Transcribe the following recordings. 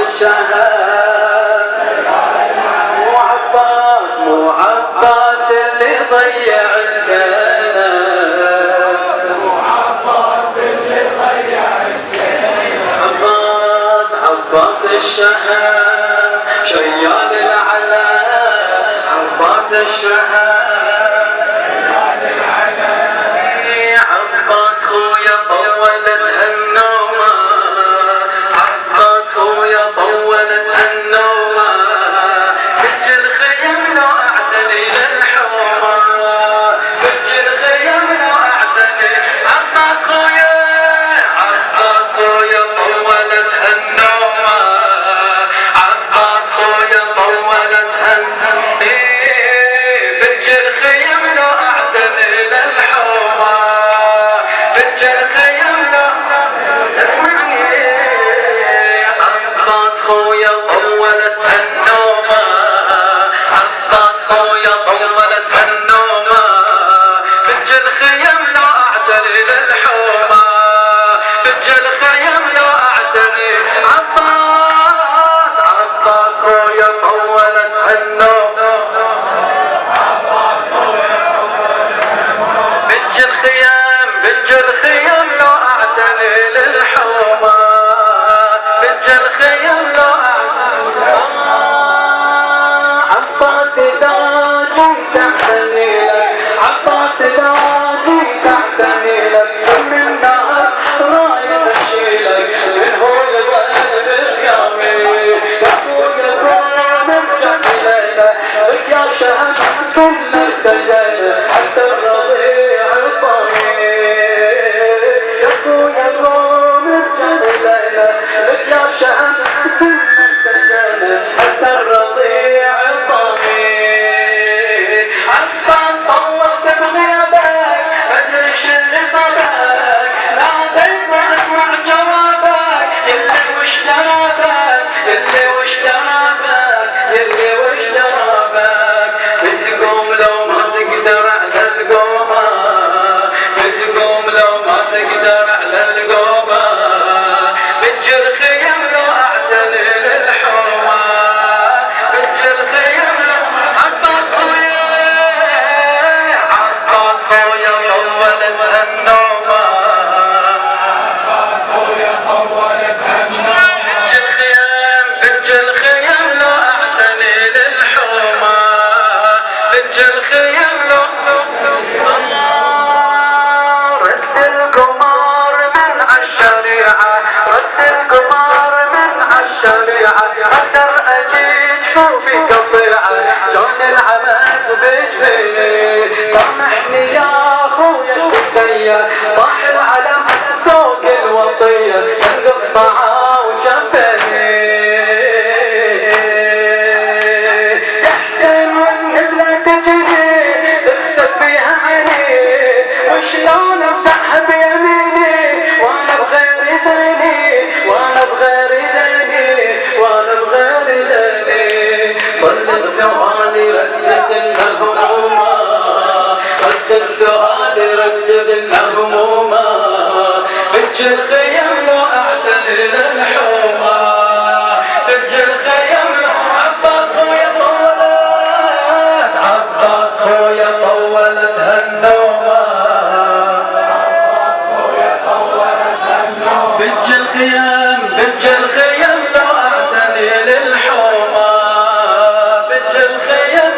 الشهر مو عباس اللي ضيع سكنه عباس الشهر شيال العلا عباس الشهر عباس خويا طولت هالنومة عباس خويا طولت هالنومة بج الخيم لو اعتني للحومة بج الخيم لو اعتني عباس خويا طولت هالنومة عباس خويا طولت هالنومة بج الخيم لو اعتني للحومة بج الخيم لو اسمعني عباس خويا طولت هالنومة عباس خويا طولت هالنومة بج الخيم لو اعتني للحومة بج الخيم لو اعتني عباس خويا طولت هالنومة بج الخيم لو اعتني للحومة بج الخيم لو عباس اذا جيت اعتني لك عباس اذا جيت اعتني لك من النهر رايد اشيلك من هو القلب خيامي يا اخويا قوم ارجع الينا لك يا شهد كل الدجل حتى الرضيع الضمير يا اخويا قوم ارجع الينا لك يا شهد كل الدجل حتى الرضيع الضمير عباس طولت بغيابك مدري شو اللي صابك ناديت ما اسمع جوابك يلي وش جرابك يلي وش جرابك يلي وش جرابك بتقوم لو ما تقدر على القومة بتقوم لو ما تقدر على القومة بج الخيم لو اعتني للحومة بج الخيم لو عباس خويا طولت هالنومة بج الخيم لو اعتني للحومة بج الخيم لو رد القمر من عالشريعة رد القمر من عالشريعة اقدر اجيك شوفي قطيعة جون العمد بجفيني سامحني يا اخويا اشتكيا طاح العلم فوق الوطية القطعة وجفني يا حسين والنبلة تجري تخسف فيها عيني وشلون امسحها بيميني وانا بغير ديني وانا بغير ديني وانا بغير ديني ظل السؤال يردد الهمومة رد السؤال يردد الهمومة بج الخيم لو اعتني للحومة بج الخيم لو عباس خويا طولت عباس خويا طولت هالنومة بج الخيم لو اعتني للحومة بج الخيم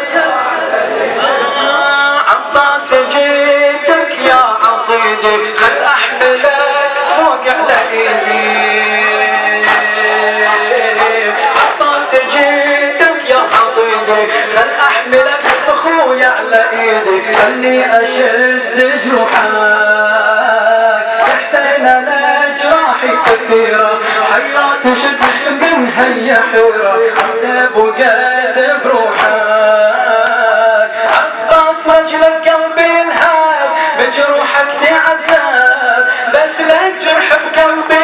عباس جيتك يا عضيدي خل احملك فوق على ايدي عباس جيتك يا عضيدي خل احملك اخويا على ايدي خلني اشد جروحك يا حسين انا جراحي كثيرة حيرات شد من هي حيرة انت بقيت بروحك عباس رجلك قلبي انهاب بجروحك تعذب بس لك جرح بقلبي